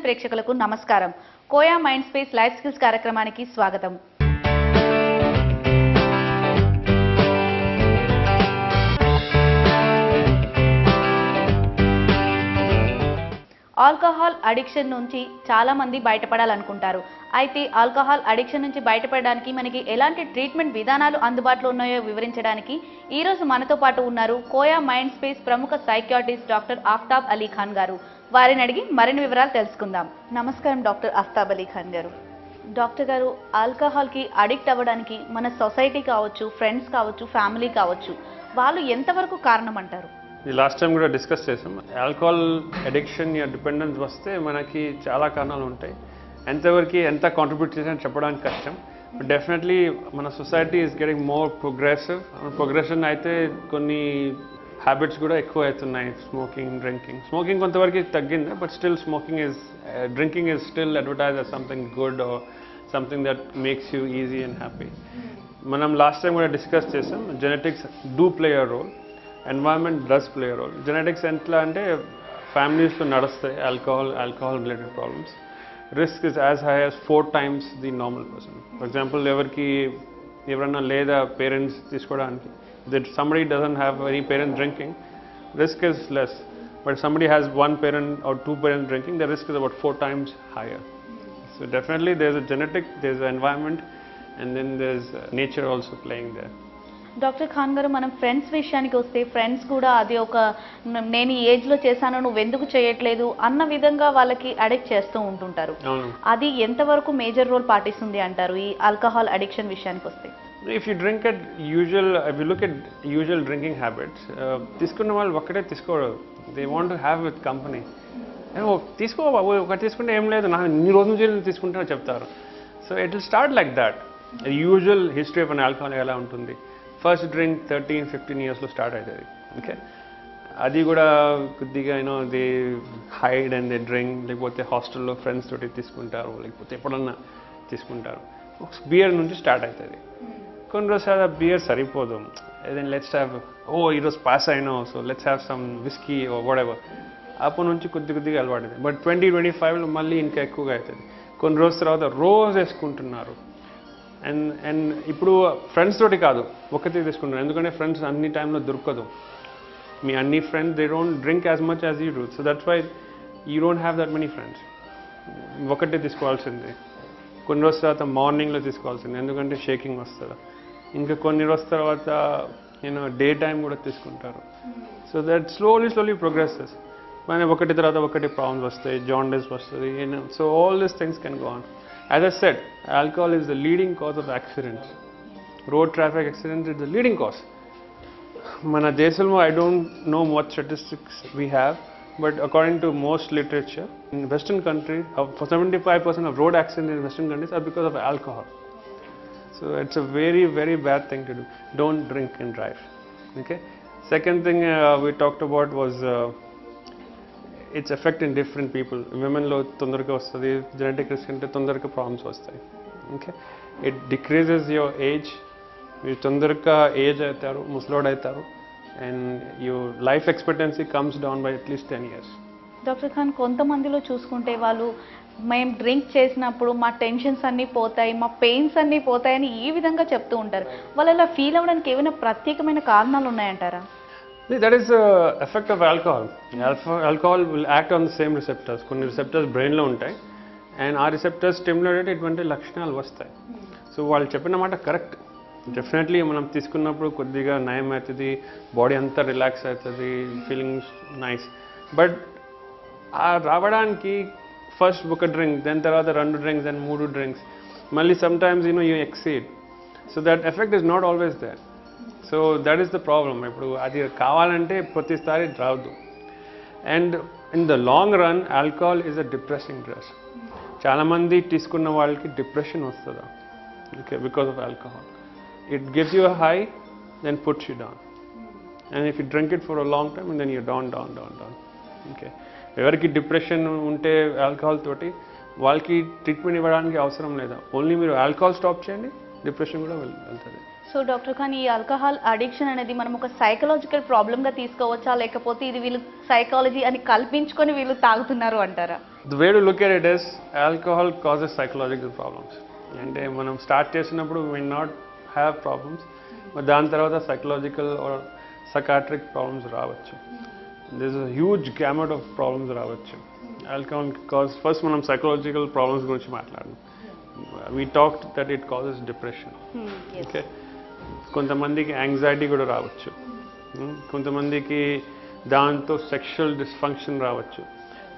ప్రేక్షకులకు నమస్కారం. Koya mind space life skills కార్యక్రమానికి స్వాగతం. ఆల్కహాల్ అడిక్షన్ నుంచి చాలా మంది బయటపడాలనుకుంటారు. అయితే ఆల్కహాల్ అడిక్షన్ నుంచి బయటపడడానికి మనకి ఎలాంటి ట్రీట్మెంట్ విధానాలు అందుబాటులో ఉన్నాయో వివరించడానికి ఈ రోజు మనతో పాటు ఉన్నారు కోయా మైండ్ స్పేస్ ప్రముఖ సైకియాట్రిస్ట్ డాక్టర్ ఆఫ్తాబ్ అలీ ఖాన్ గారు. వారిని అడిగి మరిన్ని వివరాలు తెలుసుకుందాం. నమస్కారం డాక్టర్ ఆఫ్తాబ్ అలీ ఖాన్ గారు. డాక్టర్ గారు, ఆల్కహాల్కి అడిక్ట్ అవ్వడానికి మన సొసైటీ కావచ్చు, ఫ్రెండ్స్ కావచ్చు, ఫ్యామిలీ కావచ్చు, వాళ్ళు ఎంతవరకు కారణం అంటారు? లాస్ట్ టైం కూడా డిస్కస్ చేసాం. ఆల్కహాల్ అడిక్షన్ యా డిపెండెన్స్ వస్తే మనకి చాలా కారణాలు ఉంటాయి. ఎంతవరకు ఎంత కాంట్రిబ్యూట్ చేసినా చెప్పడానికి కష్టం. బట్ డెఫినెట్లీ మన society is getting more progression అయితే కొన్ని హ్యాబిట్స్ కూడా ఎక్కువ అవుతున్నాయి. స్మోకింగ్ కొంతవరకు తగ్గింది, but still drinking is still advertise as something good or something that makes you easy and happy. మనం లాస్ట్ టైం కూడా డిస్కస్ చేసాం, genetics do play a role, environment does play role. Genetics ఎట్లా అంటే ఫ్యామిలీస్లో నడుస్తాయి alcohol related problems. Risk is as high as 4 times the normal person. For example ఎవరన్నా లేదా parents తీసుకోవడానికి, somebody doesn't have any parent drinking, risk is less. But if somebody has 1 parent or 2 parents drinking, the risk is about 4 times higher. So definitely there's a genetic, there's an environment, and then there's nature also playing there. Doctor Khan గారు, మనం friends విషయానికి వస్తే friends కూడా అది ఒక నేను ఈ ఏజ్లో చేశాను నువ్వు ఎందుకు చేయట్లేదు అన్న విధంగా వాళ్ళకి అడిక్ట్ చేస్తూ ఉంటుంటారు. అది ఎంతవరకు మేజర్ రోల్ పాటిస్తుంది అంటారు ఈ ఆల్కహాల్ అడిక్షన్ విషయానికి వస్తే? If you look at usual drinking habits, తీసుకున్న వాళ్ళు ఒక్కటే తీసుకోరు. They want to have with company. తీసుకో ఒకటి తీసుకుంటే ఏం లేదు, నా ఇన్ని రోజుల నుంచి తీసుకుంటే చెప్తారు. So it will start like that. Usual history of an alcohol ఎలా ఉంటుంది? ఫస్ట్ డ్రింక్ 13-15 yearsలో స్టార్ట్ అవుతుంది. ఓకే, అది కూడా కొద్దిగా they hide and they drink, లేకపోతే హాస్టల్లో ఫ్రెండ్స్ తోటి తీసుకుంటారు, లేకపోతే ఎప్పుడన్నా తీసుకుంటారు. బియర్ నుంచి స్టార్ట్ అవుతుంది. కొన్ని రోజులు ఆ బియర్ సరిపోదు, దెన్ లెట్స్ హ్యావ్ ఈరోజు పాస్ అయినా, so let's have some whisky what ever. అప్పటి నుంచి కొద్దిగా అలవాటు. బట్ 20-25లో మళ్ళీ ఇంకా ఎక్కువగా అవుతుంది. కొన్ని రోజుల తర్వాత రోజు వేసుకుంటున్నారు. అండ్ ఇప్పుడు ఫ్రెండ్స్ తోటి కాదు, ఒకటి తీసుకుంటున్నారు. ఎందుకంటే ఫ్రెండ్స్ అన్ని టైంలో దొరకదు. మీ అన్ని friends they don't drink as much as you do. So that's why you don't have that many friends. ఒకటే తీసుకోవాల్సింది. కొన్ని రోజుల తర్వాత మార్నింగ్లో తీసుకోవాల్సింది, ఎందుకంటే షేకింగ్ వస్తుంది. ఇంకా కొన్ని రోజుల తర్వాత డే టైం కూడా తీసుకుంటారు. So that slowly progresses. మన ఒకటి తర్వాత ఒకటి ప్రాబ్లమ్స్ వస్తాయి, జాండిస్ వస్తుంది. So all these things can go on. As I said, alcohol is the leading cause of accidents. Road traffic accidents is the leading cause. Mana desamlo, I don't know what statistics we have, but according to most literature, in Western countries, for 75% of road accidents in Western countries are because of alcohol. So it's a very, very bad thing to do. Don't drink and drive. Okay. Second thing we talked about was its effect in different people. Womenలో తొందరగా వస్తుంది, genetic risk అంటే తొందరగా problems వస్తాయి. Okay, it decreases your age. మీరు తొందరగా age అవుతారు, ముసలోడ్ అవుతారు, and your life expectancy comes down by at least 10 years. Doctor Khan, కొంతమందిలో చూసుకుంటే వాళ్ళు మేము డ్రింక్ చేసినప్పుడు మా టెన్షన్స్ అన్నీ పోతాయి, మా పెయిన్స్ అన్నీ పోతాయని ఈ విధంగా చెప్తూ ఉంటారు. వాళ్ళు అలా ఫీల్ అవ్వడానికి ఏమైనా ప్రత్యేకమైన కారణాలు ఉన్నాయంటారా? That is the effect of alcohol. Alcohol will act on the same receptors. కొన్ని రిసెప్టర్స్ బ్రెయిన్లో ఉంటాయి, అండ్ ఆ రిసెప్టర్స్ స్టిమ్యులేట్ ఇటువంటి లక్షణాలు వస్తాయి. సో వాళ్ళు చెప్పిన మాట కరెక్ట్. డెఫినెట్లీ మనం తీసుకున్నప్పుడు కొద్దిగా నయం అవుతుంది, బాడీ అంతా రిలాక్స్ అవుతుంది, ఫీలింగ్స్ నైస్. బట్ ఆ రావడానికి ఫస్ట్ ఒక డ్రింక్, దాని తర్వాత 2 drinks, దాని 3 drinks, మళ్ళీ sometimes you exceed. So that effect is not always there. So that is the problem. ఇప్పుడు అది కావాలంటే ప్రతిసారి రావద్దు. And in the long run alcohol is a depressing drug. చాలామంది తీసుకున్న వాళ్ళకి డిప్రెషన్ వస్తుందా? Okay, because of alcohol. It gives you a high, then puts you down. And if you drink it for a long time, then you down. Okay, ఎవరికి depression ఉంటే alcohol తోటి వాళ్ళకి treatment ఇవ్వడానికి అవసరం లేదా. ఓన్లీ మీరు alcohol stop చేయండి, depression కూడా వెళ్తుంది. సో డాక్టర్ ఖాన్, ఈ ఆల్కహాల్ అడిక్షన్ అనేది మనం ఒక సైకలాజికల్ ప్రాబ్లమ్గా తీసుకోవచ్చా, లేకపోతే ఇది వీళ్ళు సైకాలజీ అని కల్పించుకొని వీళ్ళు తాగుతున్నారు అంటారా? The way to look at it is alcohol causes psychological problems. అంటే మనం స్టార్ట్ చేసినప్పుడు we may not have problems, but దాని తర్వాత psychological or psychiatric problems రావచ్చు. There's a huge gamut of problems రావచ్చు. Alcohol cause first మనం psychological problems గురించి మాట్లాడదాం. We talked that it causes depression. Yes. Okay. కొంతమందికి యాంగ్జైటీ కూడా రావచ్చు. కొంతమందికి దాంతో సెక్షువల్ డిస్ఫంక్షన్ రావచ్చు.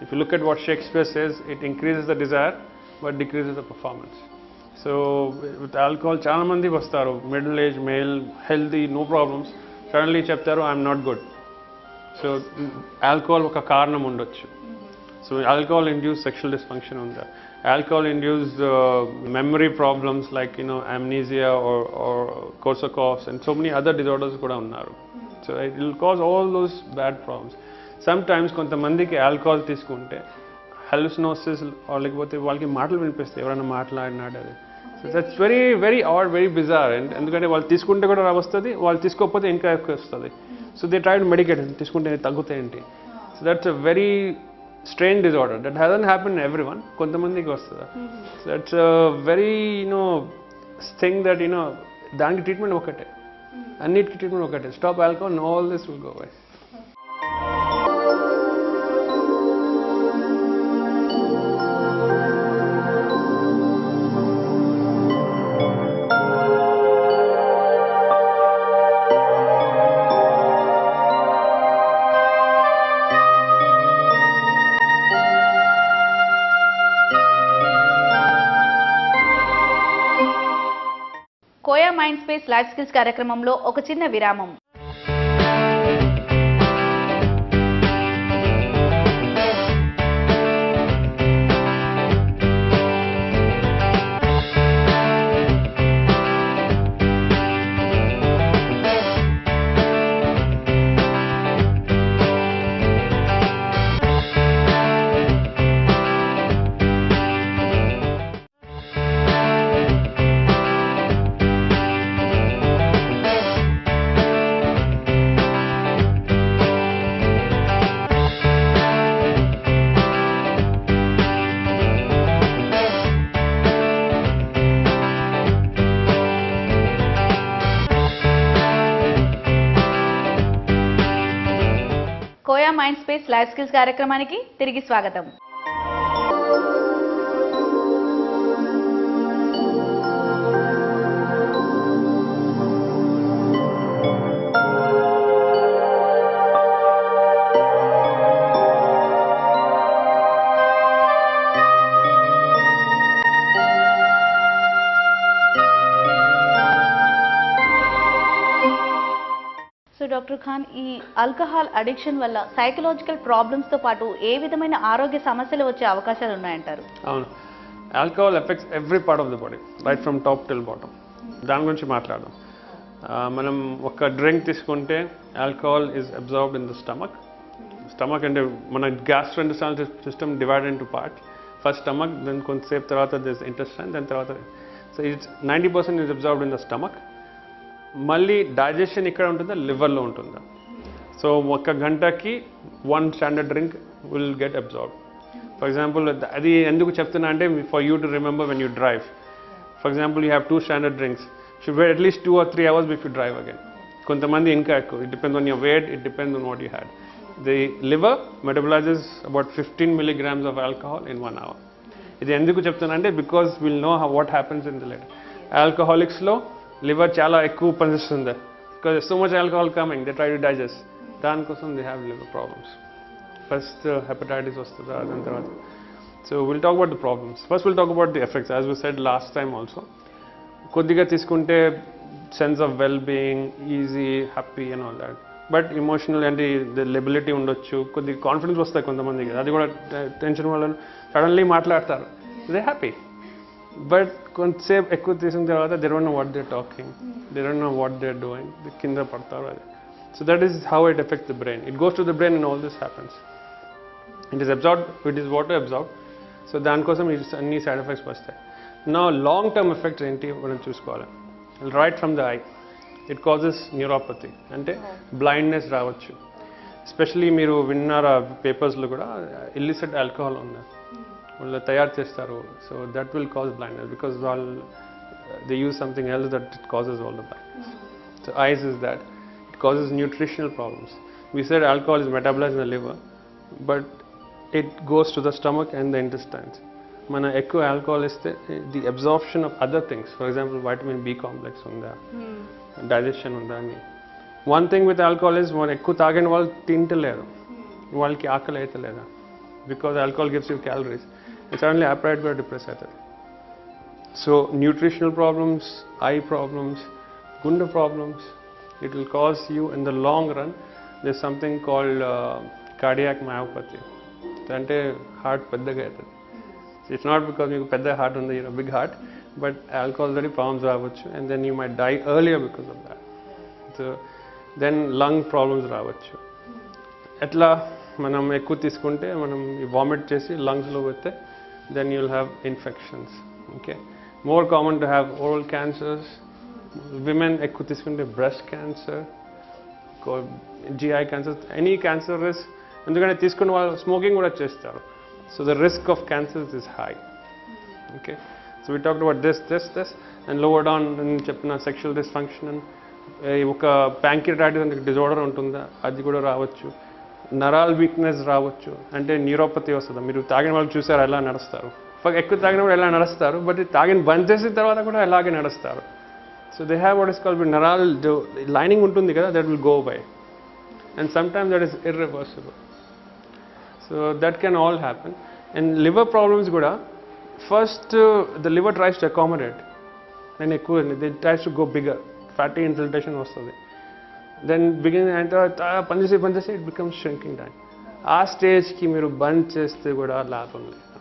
If you look at what Shakespeare says, it increases the desire but decreases the performance. So with alcohol చాలా మంది వస్తారు, middle age male, healthy, no problems, suddenly చెప్తారు I'm not good. So alcohol ఒక కారణం ఉండొచ్చు. So alcohol induce sexual dysfunction ఉందా, alcohol induced memory problems like amnesia or Korsakoff's and so many other disorders kuda unnaru. So it will cause all those bad problems. Sometimes kontamandiki alcohol తీసుకుంటే hallucinosis or lekapothe వాళ్ళకి మాటలు వినిపిస్తాయి, ఎవరైనా మాట్లాడినాడు అది. So that's very very odd, very bizarre. And ఎందుకంటే వాళ్ళు తీసుకుంటే కూడా వస్తుంది, వాళ్ళు తీసుకోకపోతే ఇంకా ఎక్కువ వస్తుంది. So they try to medicate, తీసుకుంటే తగ్గుతాయి ఏంటి. So that's a very strange disorder that hasn't happened in everyone. కొంతమందికి వస్తుందా. So that's a very thing that దానికి ట్రీట్మెంట్ ఒకటే, అన్నిటికీ ట్రీట్మెంట్ ఒకటే. Stop alcohol and all this will go away. Koya mind space life skills కార్యక్రమంలో ఒక చిన్న విరామం. Koya mind space life skills కార్యక్రమానికి తిరిగి స్వాగతం. సో డాక్టర్ ఖాన్, ఈ ఆల్కహాల్ అడిక్షన్ వల్ల సైకలాజికల్ ప్రాబ్లమ్స్తో పాటు ఏ విధమైన ఆరోగ్య సమస్యలు వచ్చే అవకాశాలు ఉన్నాయంటారు? అవును, alcohol effects every part of the body, right from top till bottom. దాని గురించి మాట్లాడదాం. మనం ఒక డ్రింక్ తీసుకుంటే alcohol is absorbed in the stomach అంటే మన gastrointestinal system divided into parts. First stomach, then కొంతసేపు తర్వాత దిస్ ఇంటెస్టైన్, దాని తర్వాత so it's 90% is absorbed in the stomach. మళ్ళీ డైజెషన్ ఇక్కడ ఉంటుందా, లివర్లో ఉంటుందా. సో ఒక గంటకి 1 standard drink will get absorb. For example అది ఎందుకు చెప్తున్నా అంటే for you to remember when you drive. For example you have 2 standard drinks, should wait at least 2 or 3 hours before you drive again. కొంతమంది ఇంకా ఎక్కువ, it depends on your weight, it depends on what you had. The liver metabolises about 15 milligrams of alcohol in 1 hour. ఇది ఎందుకు చెప్తున్నా అంటే because we'll know what happens in the liver. ఆల్కహాలిక్స్లో liver చాలా ఎక్కువ పనిచేస్తుంది, because so much alcohol coming, they try to digest. దానికోసం they have liver problems. First hepatitis వస్తుందా, దాని తర్వాత. So we'll talk about the problems. First we'll talk about the effects. As we said last time also, కొద్దిగా తీసుకుంటే sense of well being, easy, happy and all that. But emotional అంటే the liability ఉండొచ్చు, కొద్దిగా confidence వస్తాయి కొంతమందికి. అది కూడా tension వల్ల సడన్లీ మాట్లాడతారు, దే హ్యాపీ. బట్ కొంతసేపు ఎక్కువ తీసిన తర్వాత they don't know what they talking, they don't know what they are doing, కింద పడతారు అది. So that is how it affects the brain. It goes to the brain and all this happens. It is absorb, it is water absorb. So దానికోసం అన్ని side effects వస్తాయి. నా long term effects ఏంటి మనం చూసుకోవాలి. Right from the I, it causes neuropathy, అంటే blindness రావచ్చు. Especially మీరు విన్నారా పేపర్స్లో కూడా ఇల్లిసిట్ ఆల్కహాల్ ఉంది, వాళ్ళు తయారు చేస్తారు. So that will cause blindness because వాళ్ళు they use something else that it causes all the blindness. So eyes is that it causes nutritional problems. We said alcohol is metabolized in the liver, but it goes to the stomach and the intestines. మన ఎక్కువ alcohol ఇస్తే the absorption of other things, for example vitamin B complex ఉందా, digestion ఉందా అని. One thing with alcohol is మనం ఎక్కువ తాగిన వాళ్ళు తింటలేరు, వాళ్ళకి ఆకలి అయితే లేదా, because alcohol gives you calories. It's only appetite కూడా డిప్రెస్ అవుతుంది. So nutritional problems, eye problems, గుండె problems, it will cause you in the long run. There's something called cardiac myopathy. అంటే హార్ట్ పెద్దగా అవుతుంది. ఇట్స్ నాట్ బికాజ్ మీకు పెద్ద heart ఉంది, big heart, but alcohol తోటి ప్రాబ్లమ్స్ రావచ్చు and then you might die earlier because of that. So then lung problems రావచ్చు. ఎట్లా మనం ఎక్కువ తీసుకుంటే మనం వామిట్ చేసి లంగ్స్లో పోతే then you will have infections. Okay, more common to have oral cancers. Women ఎక్కువ తీసుకుంటే breast cancer, GI cancer, any cancer risk. ఎందుకంటే తీసుకున్న వాళ్ళు స్మోకింగ్ కూడా చేస్తారు. So the risk of cancers is high. Okay, so we talked about this and lower down అని చెప్పిన sexual dysfunction. ఒక ప్యాంక్రియాటిస్ అనే డిజార్డర్ ఉంటుందా, అది కూడా రావచ్చు. నరాల్ వీక్నెస్ రావచ్చు, అంటే న్యూరోపతి వస్తుంది. మీరు తాగిన వాళ్ళు చూసారు ఎలా నడుస్తారు, ఎక్కువ తాగిన వాళ్ళు ఎలా నడుస్తారు, బట్ తాగిన బంద్ చేసిన తర్వాత కూడా అలాగే నడుస్తారు. So they have what is called neural lining ఉంటుంది కదా, that will go away, and sometimes that is irreversible. So that can all happen. And liver problems kuda, first the liver tries to accommodate, then it tries to go bigger, fatty infiltration వస్తుంది. Then beginning and పనిచేసి it becomes shrinking down. ఆ స్టేజ్కి మీరు బంద్ చేస్తే కూడా లాభం లేదు,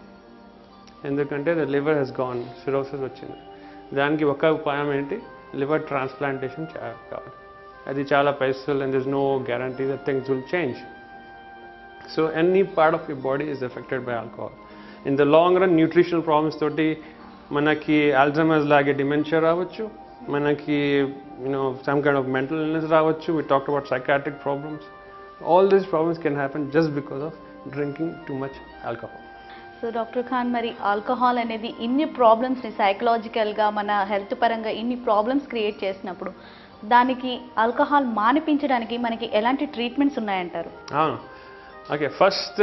ఎందుకంటే the liver has gone, cirrhosis వచ్చింది. దానికి ఒక ఉపాయం ఏంటి, లివర్ ట్రాన్స్ప్లాంటేషన్ కావాలి. అది చాలా పైసలు, and this no guarantee that things will change. So any part of your body is affected by alcohol. In the long run nutritional problems తోటి మనకి ఆల్జైమర్స్ లాగే డిమెన్షియా రావచ్చు, మనకి some kind of mental illness రావచ్చు. We talked about psychiatric problems. All these problems can happen just because of drinking too much alcohol. So doctor Khan, మరి alcohol అనేది ఇన్ని ప్రాబ్లమ్స్ని సైకలాజికల్గా మన హెల్త్ పరంగా ఇన్ని ప్రాబ్లమ్స్ క్రియేట్ చేసినప్పుడు దానికి ఆల్కహాల్ మానిపించడానికి మనకి ఎలాంటి ట్రీట్మెంట్స్ ఉన్నాయంటారు? ఓకే, ఫస్ట్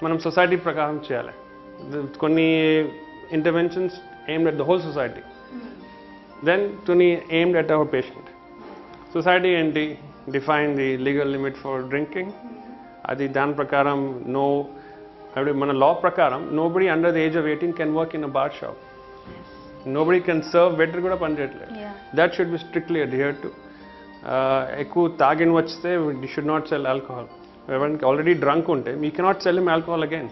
మనం సొసైటీ ప్రకారం చేయాలి కొన్ని interventions aimed at the whole society, then కొన్ని aimed at our patient. Society ఏంటి, define the legal limit for drinking. అది దాని ప్రకారం మన లా ప్రకారం nobody under the age of 18 can work in a bar shop. Nobody can serve, waiter కూడా పనిచేయట్లేదు. That should be strictly adhered to. ఎక్కువ తాగిన వస్తే you should not sell alcohol. ఎవరికి ఆల్రెడీ డ్రంక్ ఉంటే you cannot sell him alcohol again.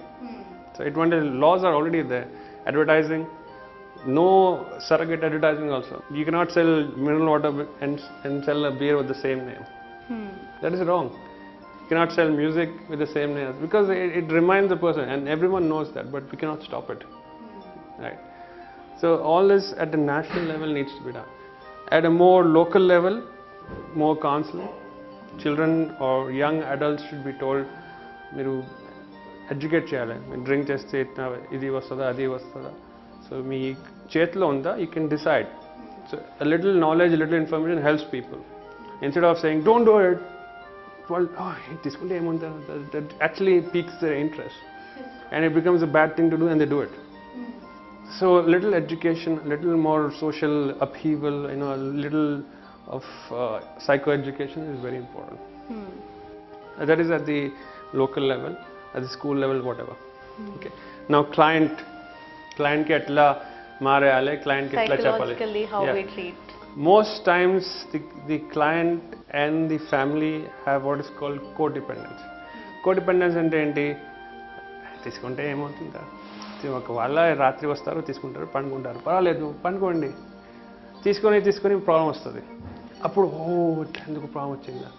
So ఇటువంటి laws are already there. Advertising, no surrogate advertising also. You cannot sell mineral water and sell a beer with the same name. That is wrong. You cannot sell music with the same name because it reminds the person, and everyone knows that, but we cannot stop it. Right? So all this at the national level needs to be done. At a more local level, more counseling. Children or young adults should be told, మీరు educate చేయాలి. మీరు drink చేస్తే ఇది వస్తుందా అది వస్తుందా, so మీ చేతిలో ఉందా, you can decide. So little knowledge, little information helps people. Instead of saying don't do it, well, తీసుకుంటే ఏముందా, that actually piques their interest and it becomes a bad thing to do and they do it. So little education, little more social upheaval, a little of psychoeducation is very important. That is at the local level, at the school level, whatever. Okay, now client ki etla marayale, client ki etla chapale, psychologically how we treat. Most times the client and the family have what is called codependence. Codependence అంటే ఏంటి, తీసుకుంటే ఏమవుతుందా, ఒకవేళ రాత్రి వస్తారు, తీసుకుంటారు, పండుకుంటారు, పర్వాలేదు పండుకోండి, తీసుకొని problem వస్తుంది. అప్పుడు ఎందుకు ప్రాబ్లం వచ్చిందా,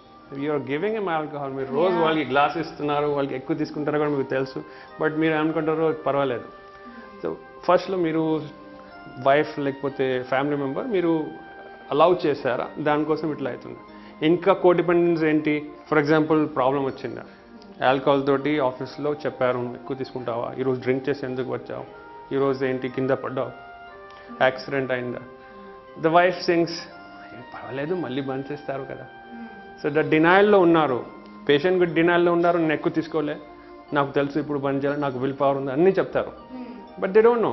యూఆర్ గివింగ్ ఎమ్ ఆల్కహాల్. మీరు రోజు వాళ్ళకి గ్లాస్ ఇస్తున్నారు, వాళ్ళకి ఎక్కువ తీసుకుంటారో కూడా మీకు తెలుసు, బట్ మీరు అనుకుంటారు పర్వాలేదు. సో ఫస్ట్లో మీరు వైఫ్ లేకపోతే ఫ్యామిలీ మెంబర్ మీరు అలౌ చేశారా, దానికోసం ఇట్లా అవుతుంది. ఇంకా కోడిపెండెన్స్ ఏంటి, ఫర్ ఎగ్జాంపుల్ ప్రాబ్లం వచ్చిందా, ఆల్కహాల్ తోటి ఆఫీస్లో చెప్పారు ఎక్కువ తీసుకుంటావా, ఈరోజు డ్రింక్ చేసి ఎందుకు వచ్చావు, ఈరోజు ఏంటి కింద పడ్డావు, యాక్సిడెంట్ అయిందా. ద వైఫ్ సింగ్స్ పర్వాలేదు మళ్ళీ బంద్ చేస్తారు కదా. సో ద డినైల్లో ఉన్నారు, పేషెంట్ కూడా డినైల్లో ఉన్నారు, నేను ఎక్కువ తీసుకోలే, నాకు తెలుసు ఇప్పుడు బంద్ చేయాలి, నాకు విల్ పవర్ ఉంది అన్నీ చెప్తారు. But they don't know,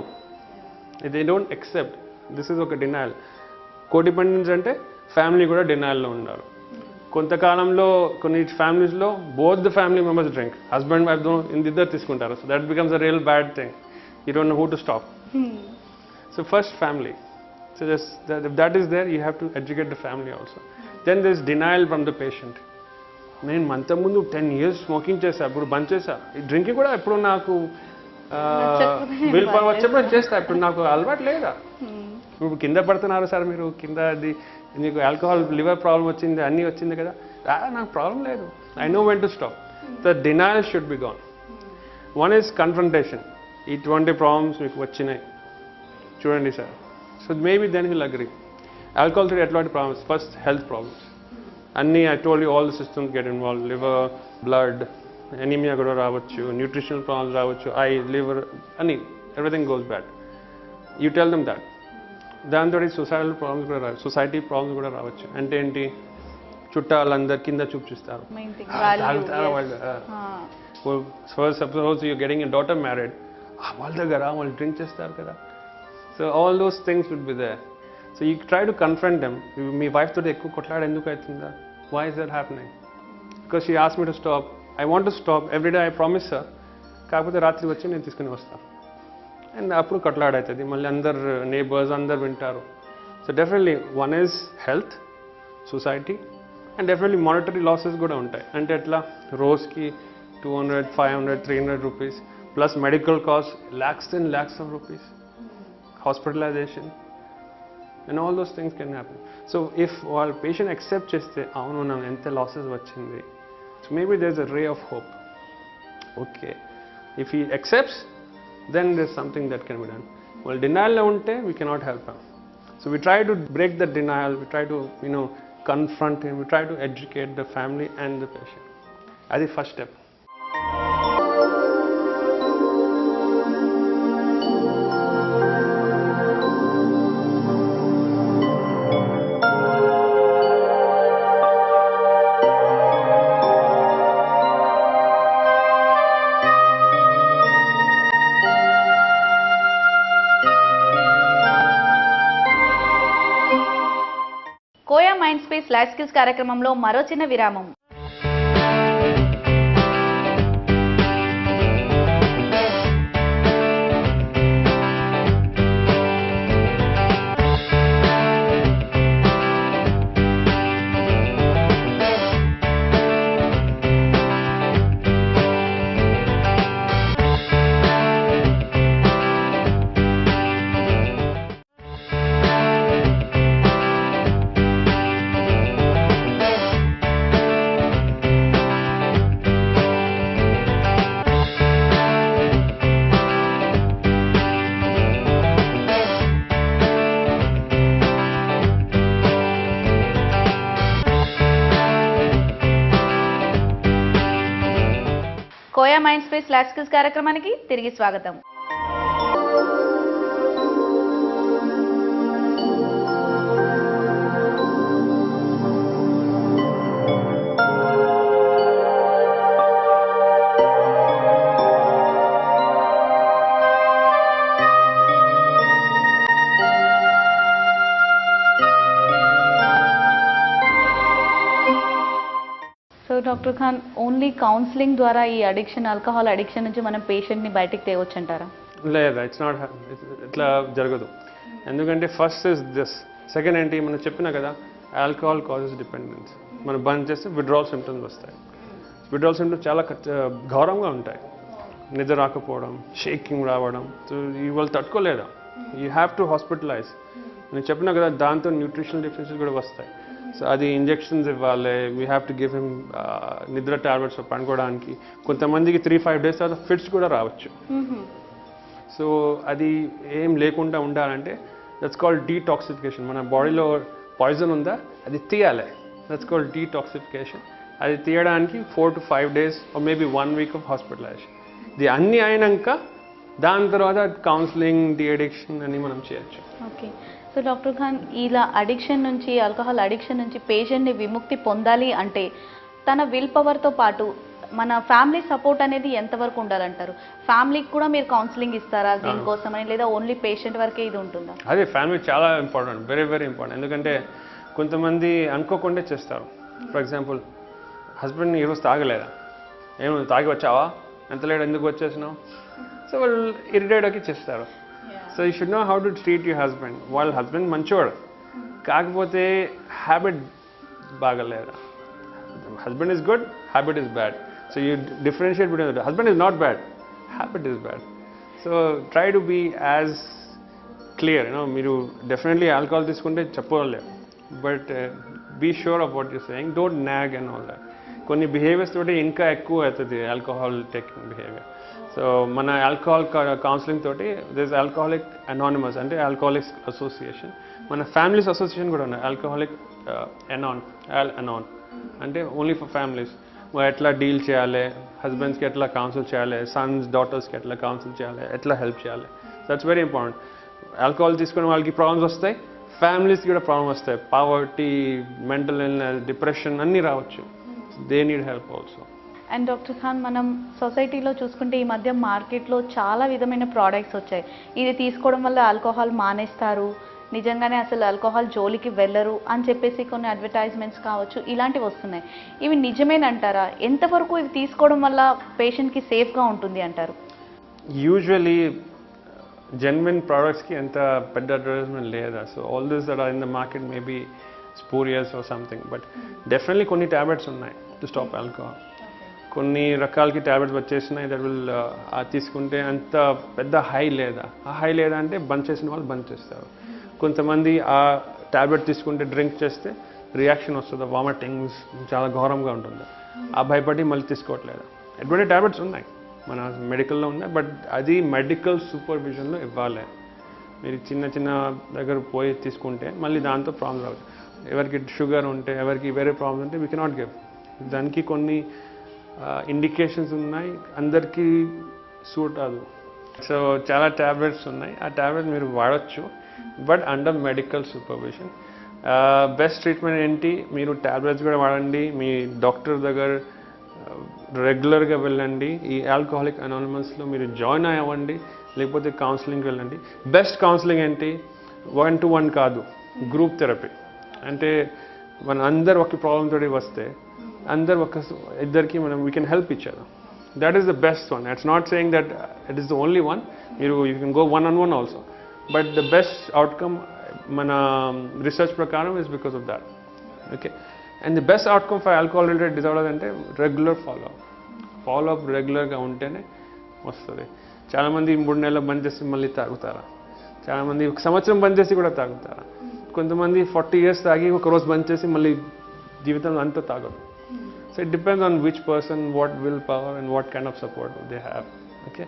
they don't accept, this is ఒక డినైల్. కోడిపెండెన్స్ అంటే ఫ్యామిలీ కూడా డినైల్లో ఉన్నారు. కొంతకాలంలో కొన్ని ఫ్యామిలీస్లో both the family members drink, husband wife ఇద్దరు తీసుకుంటారు. So that becomes a real bad thing, you don't know who to stop. So first family. So just if that is there, you have to educate the family also. Then there is denial from the patient. నేను అంతకుముందు 10 years smoking చేసా, ఇప్పుడు బంద్ చేసా, ఈ drinking కూడా ఇప్పుడు నాకు will power వచ్చేప్పుడు చేస్తా, ఇప్పుడు నాకు అలవాటు లేదా. ఇప్పుడు కింద పడుతున్నారు సార్ మీరు, కింద అది నీకు ఆల్కహాల్ లివర్ ప్రాబ్లం వచ్చింది అన్నీ వచ్చింది కదా, నాకు ప్రాబ్లం లేదు, I know when to stop. The denial should be gone. One is confrontation, ఇటువంటి ప్రాబ్లమ్స్ మీకు వచ్చినాయి చూడండి sir. So maybe then he'll agree. Alcohol three ఎట్లాంటి ప్రాబ్లమ్స్, ఫస్ట్ హెల్త్ ప్రాబ్లమ్స్ అన్నీ, I told you all the systems get involve, liver, blood, anaemia కూడా రావచ్చు, nutritional problems రావచ్చు, I, liver అన్నీ, everything goes bad. You tell them that. దాంతో societal problems కూడా రావచ్చు, society problems కూడా రావచ్చు. అంటే ఏంటి, చుట్టాలందరి కింద చూపిస్తారు, first suppose you getting a daughter married, వాళ్ళ దగ్గర వాళ్ళు డ్రింక్ చేస్తారు కదా. So all those things would be there. So you try to confront them. My wife today ekku kotlada enduku aitunda. Why is that happening? Because she asked me to stop. I want to stop. Every day I promise her. Kaapothe ratri vachi nenu తీసుకొని వస్తా. And appudu kotlada aitadi. Malli andar neighbors andar vintaru. So definitely one is health, society, and definitely monetary losses kuda untayi. Ante etla rose ki 200, 500, 300 rupees plus medical costs lakhs and lakhs of rupees. Hospitalization and all those things can happen. So if while patient accept cheste avunu na ente losses vachindi, so maybe there's a ray of hope. Okay, if he accepts, then there's something that can be done. Well, denial la unte we cannot help him. So we try to break the denial, we try to confront him, we try to educate the family and the patient. That's the first step. Koya mind space life skills కార్యక్రమంలో మరో చిన్న విరామం. Koya mind space life skills కార్యక్రమానికి తిరిగి స్వాగతం. So doctor Khan, only counselling ద్వారా ఈ addiction, alcohol addiction నుంచి మనం పేషెంట్ని బయటికి తేవచ్చు అంటారా? లేదా, ఇట్స్ నాట్, ఇట్లా జరగదు. ఎందుకంటే ఫస్ట్ ఇస్ దిస్, సెకండ్ ఏంటి మనం చెప్పినా కదా, ఆల్కహాల్ కాజెస్ డిపెండెన్స్. మనం బంద్ చేస్తే విత్డ్రాల్ సిమ్టమ్స్ వస్తాయి. విత్డ్రాల్ సిమ్టమ్స్ చాలా ఘోరంగా ఉంటాయి. నిద్ర రాకపోవడం, షేకింగ్ రావడం, సో ఇవాళ తట్టుకోలేదా, యూ హ్యావ్ టు హాస్పిటలైజ్. నేను చెప్పినా కదా, దాంతో న్యూట్రిషనల్ డెఫిషియన్సీస్ కూడా వస్తాయి. సో అది ఇంజెక్షన్స్ ఇవ్వాలి, we have to give him నిద్ర టాబ్లెట్స్ పనుకోవడానికి. కొంతమందికి 3-5 days తర్వాత ఫిట్స్ కూడా రావచ్చు. సో అది ఏం లేకుండా ఉండాలంటే దట్స్ కాల్డ్ డీటాక్సిఫికేషన్. మన బాడీలో పాయిజన్ ఉందా అది తీయాలి, దట్స్ కాల్డ్ డీటాక్సిఫికేషన్. అది తీయడానికి 4 to 5 days or maybe 1 week of hospitalization. ఇది అన్నీ అయినాక దాని తర్వాత కౌన్సిలింగ్, డి అడిక్షన్ అని మనం చేయొచ్చు. ఓకే. సో డాక్టర్ ఖాన్, ఇలా అడిక్షన్ నుంచి, ఆల్కహాల్ అడిక్షన్ నుంచి పేషెంట్ని విముక్తి పొందాలి అంటే తన విల్ పవర్తో పాటు మన ఫ్యామిలీ సపోర్ట్ అనేది ఎంతవరకు ఉండాలంటారు? ఫ్యామిలీకి కూడా మీరు కౌన్సిలింగ్ ఇస్తారా దీనికోసమని, లేదా ఓన్లీ పేషెంట్ వరకే ఇది ఉంటుందా? అదే, ఫ్యామిలీ చాలా ఇంపార్టెంట్, వెరీ వెరీ ఇంపార్టెంట్. ఎందుకంటే కొంతమంది అనుకోకుండా చేస్తారు. ఫర్ ఎగ్జాంపుల్, హస్బెండ్ ఈరోజు తాగలేదా, ఏమో తాగి వచ్చావా, ఎంత లేట్ ఎందుకు వచ్చేసినావు, సో వాళ్ళు ఇరిటేట్ అయ్యి చేస్తారు. So you should know how to treat your husband. వాళ్ళ హస్బెండ్ మంచివాడు, కాకపోతే హ్యాబిట్ బాగలేదా. Husband is good, habit is bad. So you differentiate between husband is not bad, habit is bad. So try to be as clear. మీరు definitely alcohol తీసుకుంటే చెప్పలేరు, but be sure of what you're saying, don't nag and all that. కొన్ని behaviours తోటి ఇంకా ఎక్కువ అవుతుంది alcohol taking behaviour. So మన alcohol counselling తోటి దిస్ ఆల్కహాలిక్ అనానిమస్ అంటే ఆల్కహాలిక్స్ అసోసియేషన్, మన ఫ్యామిలీస్ అసోసియేషన్ కూడా ఉన్నాయి, ఆల్కహాలిక్ అనాన్ అంటే ఓన్లీ ఫర్ ఫ్యామిలీస్. ఎట్లా డీల్ చేయాలి, హస్బెండ్స్కి ఎట్లా కౌన్సిల్ చేయాలి, సన్స్ డాటర్స్కి ఎట్లా కౌన్సిల్ చేయాలి, ఎట్లా హెల్ప్ చేయాలి, దట్స్ వెరీ ఇంపార్టెంట్. ఆల్కహాల్ తీసుకునే వాళ్ళకి ప్రాబ్లమ్స్ వస్తాయి, ఫ్యామిలీస్కి కూడా ప్రాబ్లమ్ వస్తాయి, పావర్టీ, మెంటల్ ఇల్నెస్, డిప్రెషన్ అన్నీ రావచ్చు. They need help also. And doctor Khan, మనం సొసైటీలో చూసుకుంటే ఈ మధ్య మార్కెట్లో చాలా విధమైన ప్రోడక్ట్స్ వచ్చాయి. ఇది తీసుకోవడం వల్ల ఆల్కహాల్ మానేస్తారు, నిజంగానే అసలు ఆల్కహాల్ జోలికి వెళ్ళరు అని చెప్పేసి కొన్ని అడ్వర్టైజ్మెంట్స్ కావచ్చు, ఇలాంటివి వస్తున్నాయి. ఇవి నిజమేనంటారా? ఎంతవరకు ఇవి తీసుకోవడం వల్ల పేషెంట్కి సేఫ్గా ఉంటుంది అంటారు? యూజువలీ జెన్యున్ ప్రోడక్ట్స్కి ఎంత పెద్ద అడ్వర్టైజ్మెంట్ లేదా. So all this that are in the market may be spurious or something, but definitely కొన్ని ట్యాబ్లెట్స్ ఉన్నాయి టు స్టాప్ ఆల్కహాల్. కొన్ని రకాలకి ట్యాబ్లెట్స్ వచ్చేసినాయి దట్ విల్ తీసుకుంటే అంత పెద్ద హై లేదా. ఆ హై లేదా అంటే బంద్ చేసిన వాళ్ళు బంద్ చేస్తారు. కొంతమంది ఆ ట్యాబ్లెట్ తీసుకుంటే డ్రింక్ చేస్తే రియాక్షన్ వస్తుంది, వామిటింగ్స్, చాలా ఘోరంగా ఉంటుంది, ఆ భయపడి మళ్ళీ తీసుకోవట్లేదు. ఎటువంటి ట్యాబ్లెట్స్ ఉన్నాయి మన మెడికల్లో ఉన్నాయి, బట్ అది మెడికల్ సూపర్విజన్లో ఇవ్వాలి. మీరు చిన్న చిన్న దగ్గర పోయి తీసుకుంటే మళ్ళీ దాంతో ప్రాబ్లం రాదు. ఎవరికి షుగర్ ఉంటే, ఎవరికి వేరే ప్రాబ్లం ఉంటే వీ కెనాట్ గివ్. దానికి కొన్ని ఇండికేషన్స్ ఉన్నాయి, అందరికీ సూట్ అవ్వదు. సో చాలా ట్యాబ్లెట్స్ ఉన్నాయి, ఆ ట్యాబ్లెట్ మీరు వాడచ్చు, but under medical supervision. Best treatment ఏంటి, మీరు ట్యాబ్లెట్స్ కూడా వాడండి, మీ డాక్టర్ దగ్గర రెగ్యులర్గా వెళ్ళండి, ఈ ఆల్కహాలిక్ అనానిమస్లో మీరు జాయిన్ అవ్వండి, లేకపోతే కౌన్సిలింగ్కి వెళ్ళండి. బెస్ట్ కౌన్సిలింగ్ ఏంటి, 1-to-1 కాదు, గ్రూప్ థెరపీ. అంటే మన అందరు ఒక ప్రాబ్లం తోటి వస్తే అందరు ఇద్దరికి మనం we can help each other. That is the best one. It's not saying that it is the only one. You can go 1-on-1 also, but the best outcome మన రీసెర్చ్ ప్రకారం is because of that. Okay. And the best outcome for alcohol related disorder అంటే regular follow up రెగ్యులర్గా ఉంటేనే వస్తుంది. చాలామంది 3 నెలలు బంద్ చేసి మళ్ళీ తాగుతారా, చాలామంది 1 సంవత్సరం బంద్ చేసి కూడా తాగుతారా, కొంతమంది 40 years తాగి ఒకరోజు బంద్ చేసి మళ్ళీ జీవితంలో అంతా తాగరు. So it depends on which person, what will power and what kind of support they have. Okay.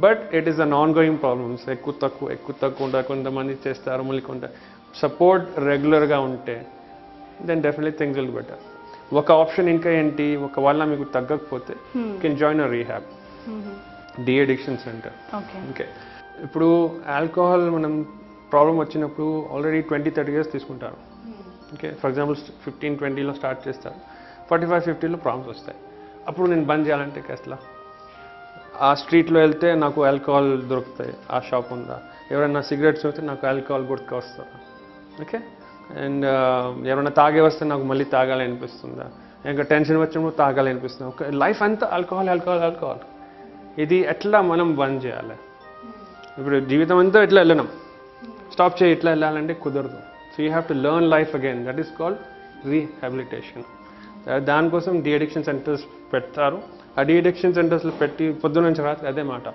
But it is an ongoing problems. ఎక్కువ తక్కువ ఉంటుంది, కొంతమంది చేస్తారు, మళ్ళీ సపోర్ట్ రెగ్యులర్గా ఉంటే then definitely things will better. ఒక ఆప్షన్ ఇంకా ఏంటి, ఒకవేళ మీకు తగ్గకపోతే you can join a rehab, de addiction centre. Okay. ఇప్పుడు ఆల్కహాల్ మనం ప్రాబ్లం వచ్చినప్పుడు ఆల్రెడీ 20-30 years తీసుకుంటారు. ఓకే. ఫర్ ఎగ్జాంపుల్ 15-20లో స్టార్ట్ చేస్తారు, 45-50లో ప్రాబ్లమ్స్ వస్తాయి. అప్పుడు నేను బంద్ చేయాలంటే ఎట్లా? ఆ స్ట్రీట్లో వెళ్తే నాకు ఆల్కహాల్ దొరుకుతాయి, ఆ షాప్ ఉందా, ఎవరైనా సిగరెట్స్ వస్తే నాకు ఆల్కహాల్ గుర్తుకు వస్తుందా? ఓకే. అండ్ ఎవరైనా తాగే వస్తే నాకు మళ్ళీ తాగాలి అనిపిస్తుందా, ఇంకా టెన్షన్ వచ్చినప్పుడు తాగాలి అనిపిస్తుందా? ఓకే. లైఫ్ అంతా ఆల్కహాల్. ఇది ఎట్లా మనం బంద్ చేయాలి? ఇప్పుడు జీవితం అంతా ఇట్లా వెళ్ళడం, స్టాప్ చేయి ఇట్లా వెళ్ళాలంటే కుదరదు. So you have to learn life again. That is called rehabilitation. దానికోసం డి అడిక్షన్ సెంటర్స్ పెడతారు. ఆ డి అడిక్షన్ సెంటర్స్లో పెట్టి పొద్దున నుంచి రాత్రి అదే మాట.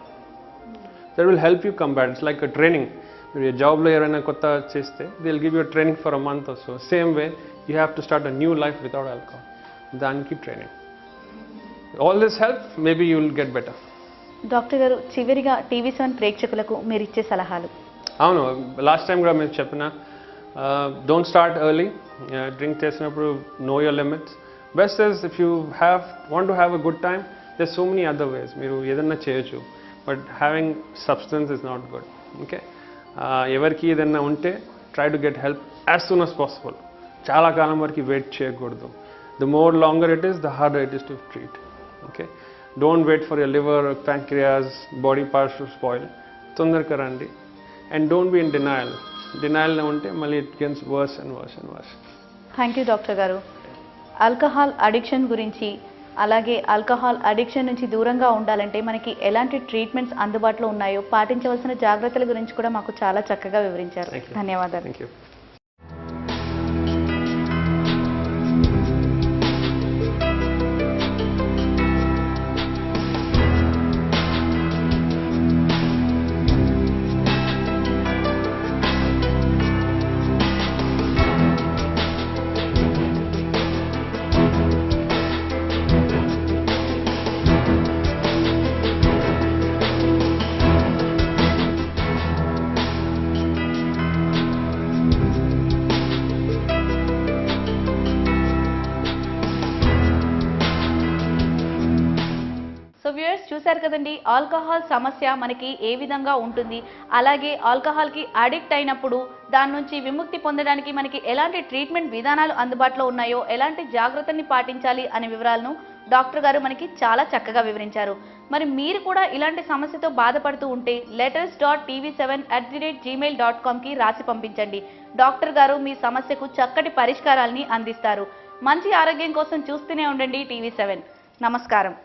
That will help you combat. It's like training. మీరు జాబ్లో ఎవరైనా కొత్త చేస్తే they will give you training for a month or so. Same way you have to start a new life without alcohol. దానికి training. All this help, maybe you will get better. Doctor గారు, చివరిగా TV7 ప్రేక్షకులకు మీరు ఇచ్చే సలహాలు? అవును, last time కూడా మీరు చెప్పిన Don't start early. Drink చేసినప్పుడు know your limits. Best is if you want to have a good time, there's so many other ways. మీరు ఏదన్నా చేయొచ్చు, but having substance is not good. Okay? ఎవరికి ఏదన్నా ఉంటే try to get help as soon as possible. చాలా కాలం వరకు wait చేయకూడదు. The more longer it is, the harder it is to treat. Okay? Don't wait for your liver, pancreas, body parts to spoil. తొందరగా రండి. And don't be in denial. Denial ఉంటే మళ్ళీ it gets worse and worse and worse. Thank you doctor గారు. Alcohol addiction గురించి, అలాగే alcohol addiction నుంచి దూరంగా ఉండాలంటే మనకి ఎలాంటి ట్రీట్మెంట్స్ అందుబాటులో ఉన్నాయో, పాటించవలసిన జాగ్రత్తల గురించి కూడా మాకు చాలా చక్కగా వివరించారు. ధన్యవాదాలు. Thank you. సో వ్యూయర్స్, చూశారు కదండి ఆల్కహాల్ సమస్య మనకి ఏ విధంగా ఉంటుంది, అలాగే ఆల్కహాల్కి అడిక్ట్ అయినప్పుడు దాని నుంచి విముక్తి పొందడానికి మనకి ఎలాంటి ట్రీట్మెంట్ విధానాలు అందుబాటులో ఉన్నాయో, ఎలాంటి జాగ్రత్తల్ని పాటించాలి అనే వివరాలను డాక్టర్ గారు మనకి చాలా చక్కగా వివరించారు. మరి మీరు కూడా ఇలాంటి సమస్యతో బాధపడుతూ ఉంటే letters.tv7@gmail.comకి రాసి పంపించండి. డాక్టర్ గారు మీ సమస్యకు చక్కటి పరిష్కారాల్ని అందిస్తారు. మంచి ఆరోగ్యం కోసం చూస్తూనే ఉండండి TV7. నమస్కారం.